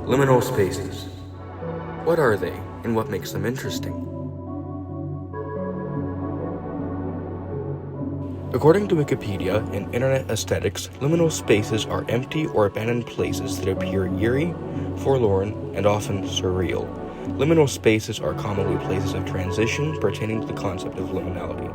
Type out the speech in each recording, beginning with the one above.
Liminal spaces. What are they, and what makes them interesting? According to Wikipedia and Internet Aesthetics, liminal spaces are empty or abandoned places that appear eerie, forlorn, and often surreal. Liminal spaces are commonly places of transition pertaining to the concept of liminality.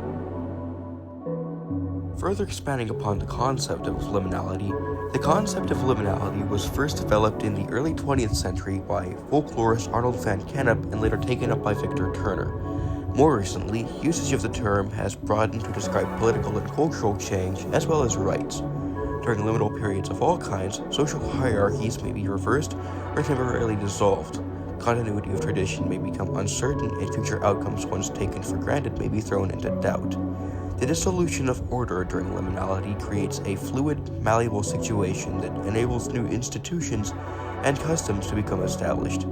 Further expanding upon the concept of liminality, the concept of liminality was first developed in the early 20th century by folklorist Arnold van Gennep and later taken up by Victor Turner. More recently, usage of the term has broadened to describe political and cultural change as well as rights. During liminal periods of all kinds, social hierarchies may be reversed or temporarily dissolved. Continuity of tradition may become uncertain, and future outcomes once taken for granted may be thrown into doubt. The dissolution of order during liminality creates a fluid, malleable situation that enables new institutions and customs to become established.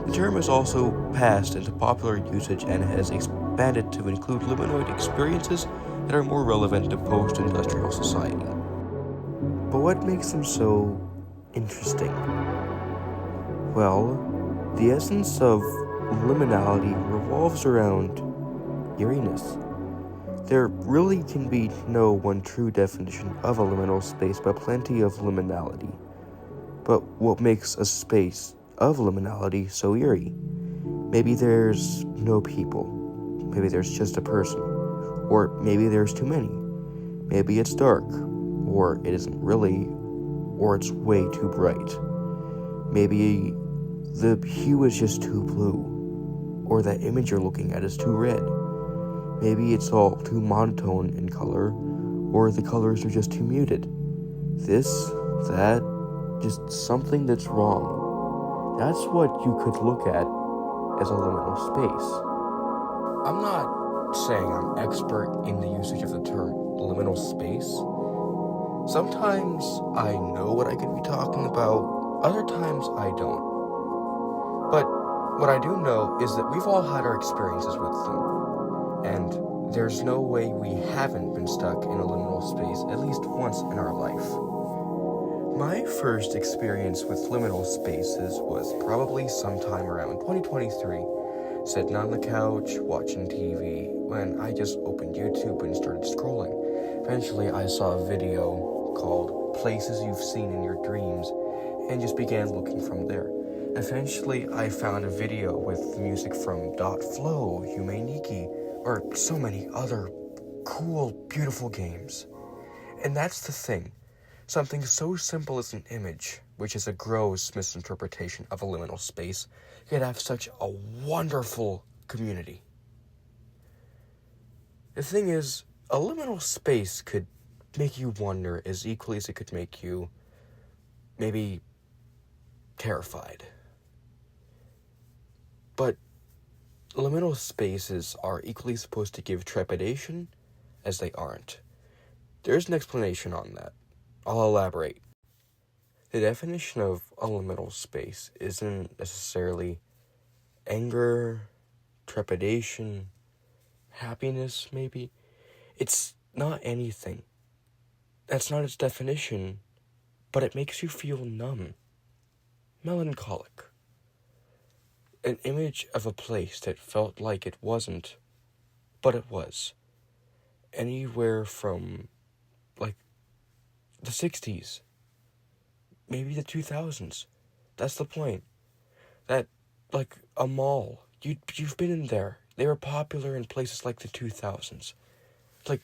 The term has also passed into popular usage and has expanded to include liminoid experiences that are more relevant to post-industrial society. But what makes them so interesting? Well, the essence of liminality revolves around eeriness. There really can be no one true definition of a liminal space, but plenty of liminality. But what makes a space of liminality so eerie? Maybe there's no people. Maybe there's just a person. Or maybe there's too many. Maybe it's dark. Or it isn't really. Or it's way too bright. Maybe the hue is just too blue. Or that image you're looking at is too red. Maybe it's all too monotone in color, or the colors are just too muted. This, that, just something that's wrong. That's what you could look at as a liminal space. I'm not saying I'm expert in the usage of the term liminal space. Sometimes I know what I could be talking about, other times I don't. But what I do know is that we've all had our experiences with them. And there's no way we haven't been stuck in a liminal space at least once in our life. My first experience with liminal spaces was probably sometime around 2023, sitting on the couch, watching TV, when I just opened YouTube and started scrolling. Eventually, I saw a video called Places You've Seen in Your Dreams, and just began looking from there. Eventually, I found a video with music from Dot Flow, Yume Nikki, or so many other cool, beautiful games. And that's the thing. Something so simple as an image, which is a gross misinterpretation of a liminal space, could have such a wonderful community. The thing is, a liminal space could make you wonder as equally as it could make you, maybe, terrified. But liminal spaces are equally supposed to give trepidation as they aren't. There's an explanation on that. I'll elaborate. The definition of a liminal space isn't necessarily anger, trepidation, happiness, maybe. It's not anything. That's not its definition, but it makes you feel numb, melancholic. An image of a place that felt like it wasn't, but it was. Anywhere from, like, the 60s, maybe the 2000s. That's the point. That, like, a mall. You've been in there. They were popular in places like the 2000s. Like,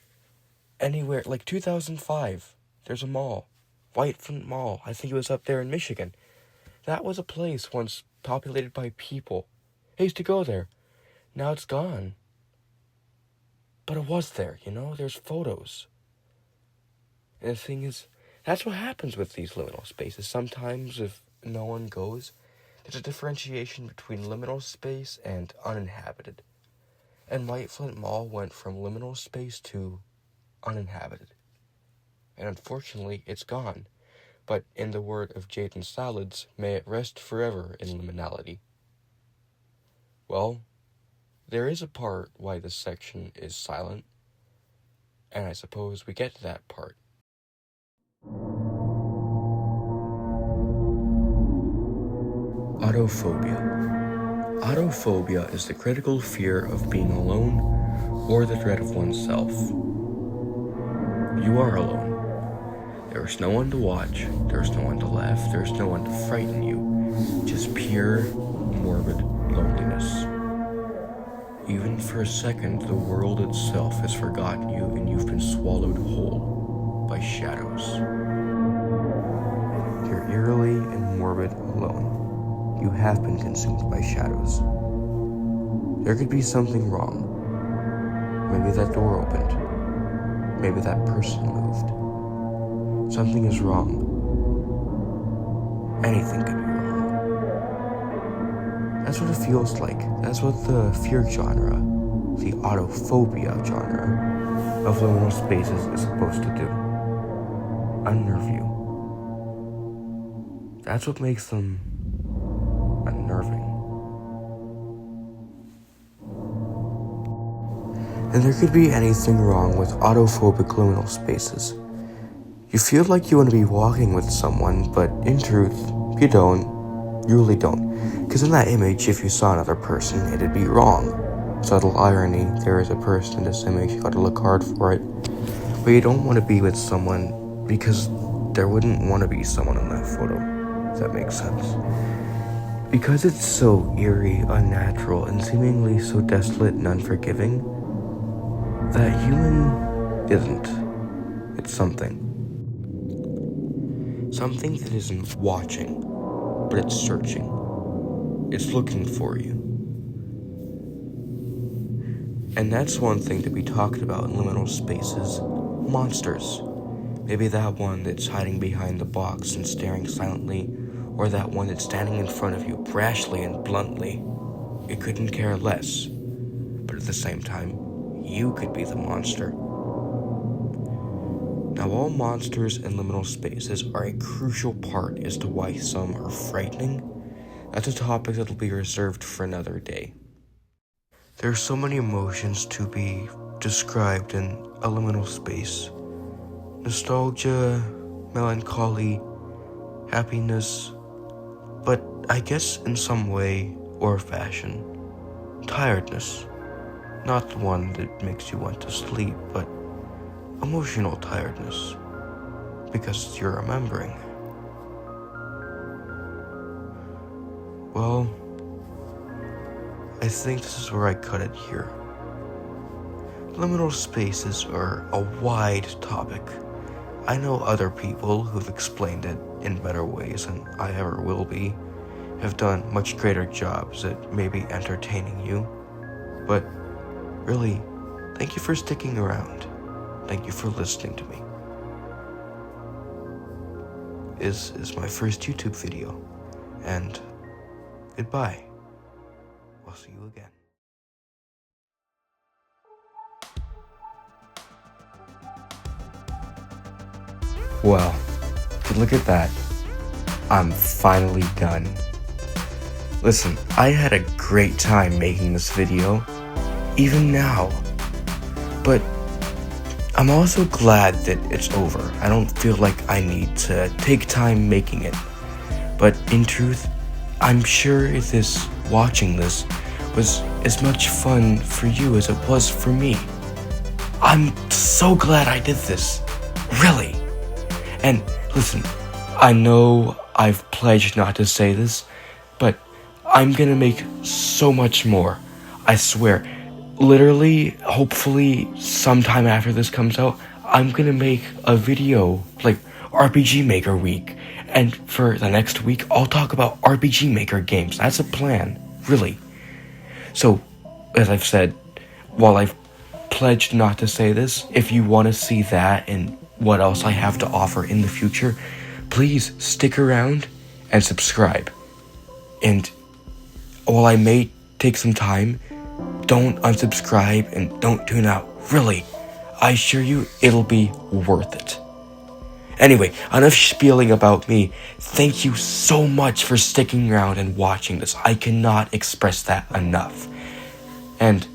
anywhere, like 2005, there's a mall. Whitefront Mall. I think it was up there in Michigan. That was a place once populated by people. I used to go there. Now it's gone. But it was there, There's photos. And the thing is, that's what happens with these liminal spaces. Sometimes if no one goes, there's a differentiation between liminal space and uninhabited. And Whitefront Mall went from liminal space to uninhabited. And unfortunately, it's gone. But in the word of Jaden Salads, may it rest forever in liminality. Well, there is a part why this section is silent, and I suppose we get to that part. Autophobia. Autophobia is the critical fear of being alone or the dread of oneself. You are alone. There is no one to watch, there is no one to laugh, there is no one to frighten you. Just pure, morbid loneliness. Even for a second, the world itself has forgotten you and you've been swallowed whole by shadows. You're eerily and morbid alone. You have been consumed by shadows. There could be something wrong. Maybe that door opened. Maybe that person moved. Something is wrong. Anything could be wrong. That's what it feels like. That's what the fear genre, the autophobia genre of Liminal Spaces is supposed to do. Unnerve you. That's what makes them unnerving. And there could be anything wrong with autophobic liminal spaces. You feel like you want to be walking with someone, but in truth, you don't. You really don't. Because in that image, if you saw another person, it'd be wrong. Subtle irony, there is a person in this image, you gotta look hard for it. But you don't want to be with someone because there wouldn't want to be someone in that photo, if that makes sense. Because it's so eerie, unnatural, and seemingly so desolate and unforgiving, that human isn't. It's something. Something that isn't watching, but it's searching. It's looking for you. And that's one thing to be talked about in liminal spaces. Monsters. Maybe that one that's hiding behind the box and staring silently, or that one that's standing in front of you brashly and bluntly. You couldn't care less. But at the same time, you could be the monster. Now, all monsters in liminal spaces are a crucial part as to why some are frightening. That's a topic that'll be reserved for another day. There are so many emotions to be described in a liminal space. Nostalgia, melancholy, happiness, but I guess in some way or fashion, tiredness. Not the one that makes you want to sleep, but emotional tiredness, because you're remembering. Well, I think this is where I cut it here. Liminal spaces are a wide topic. I know other people who've explained it in better ways than I ever will be, have done much greater jobs at maybe entertaining you, but really, thank you for sticking around. Thank you for listening to me. This is my first YouTube video, and goodbye. I'll see you again. Well, look at that. I'm finally done. Listen, I had a great time making this video, even now. But I'm also glad that it's over. I don't feel like I need to take time making it. But in truth, I'm sure watching this was as much fun for you as it was for me. I'm so glad I did this. Really. And listen, I know I've pledged not to say this, but I'm gonna make so much more. I swear. Literally, hopefully, sometime after this comes out, I'm gonna make a video, like RPG Maker Week. And for the next week, I'll talk about RPG Maker games. That's a plan, really. So, as I've said, while I've pledged not to say this, if you want to see that and what else I have to offer in the future, please stick around and subscribe. And while I may take some time, don't unsubscribe and don't tune out. Really, I assure you it'll be worth it. Anyway, enough spieling about me. Thank you so much for sticking around and watching this. I cannot express that enough. And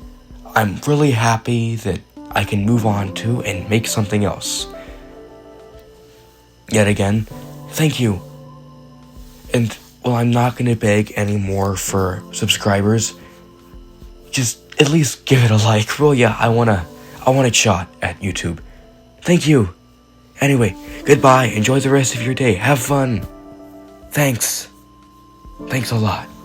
I'm really happy that I can move on to and make something else. Yet again, thank you. And well, I'm not gonna beg anymore for subscribers. Just at least give it a like. Well, yeah, I want a shot at YouTube. Thank you. Anyway, goodbye. Enjoy the rest of your day. Have fun. Thanks. Thanks a lot.